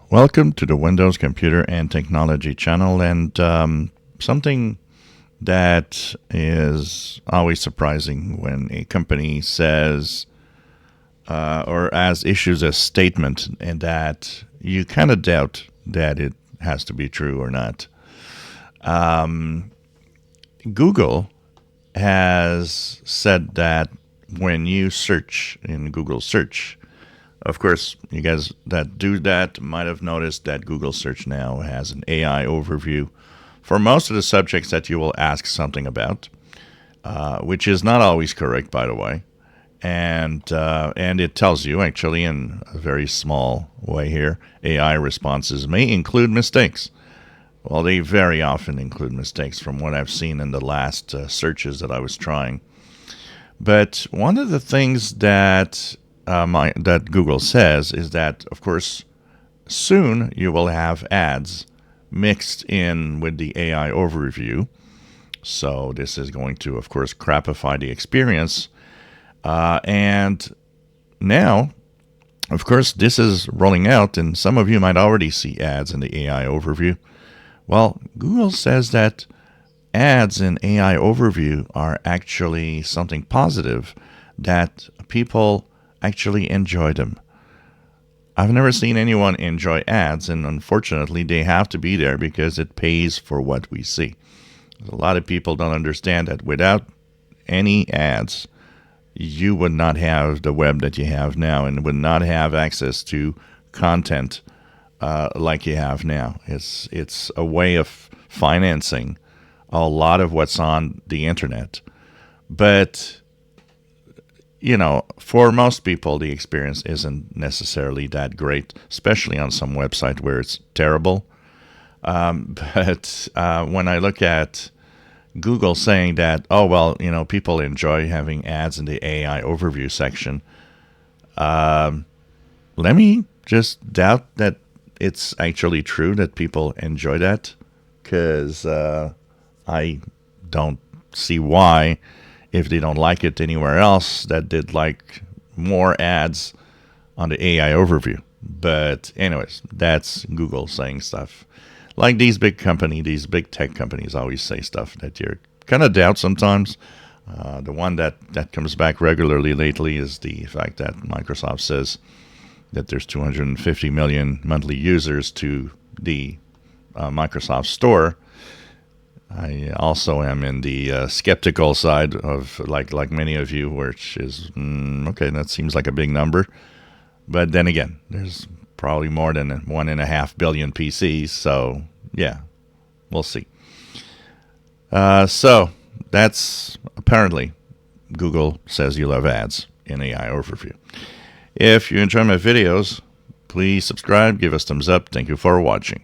Welcome to the Windows Computer and Technology channel, and something that is always surprising when a company says or as issues a statement and that you kind of doubt that it has to be true or not. Google has said that when you search in Google search, of course, you guys that do that might have noticed that Google search now has an AI overview for most of the subjects that you will ask something about, which is not always correct, by the way. And it tells you actually in a very small way here, AI responses may include mistakes. Well, they very often include mistakes from what I've seen in the last searches that I was trying. But one of the things that that Google says is that, of course, soon you will have ads mixed in with the AI overview. So this is going to, of course, crapify the experience. And now, of course, this is rolling out, and some of you might already see ads in the AI overview. Well, Google says that ads in AI overview are actually something positive, that people actually enjoy them. I've never seen anyone enjoy ads, and unfortunately, they have to be there because it pays for what we see. A lot of people don't understand that without any ads, you would not have the web that you have now and would not have access to content like you have now. It's a way of financing a lot of what's on the internet. But for most people, the experience isn't necessarily that great, especially on some website where it's terrible. But when I look at Google saying that, oh, well, people enjoy having ads in the AI overview section, let me just doubt that it's actually true that people enjoy that, because I don't see why, if they don't like it anywhere else, that they'd like more ads on the AI overview. But anyways, that's Google saying stuff. Like these big tech companies always say stuff that you kind of doubt sometimes. The one that comes back regularly lately is the fact that Microsoft says that there's 250 million monthly users to the Microsoft Store. I also am in the skeptical side of like many of you, which is okay. That seems like a big number, but then again, there's probably more than 1.5 billion PCs. So yeah, we'll see. So that's apparently Google says you'll have ads in AI overview. If you enjoy my videos, please subscribe, give us thumbs up. Thank you for watching.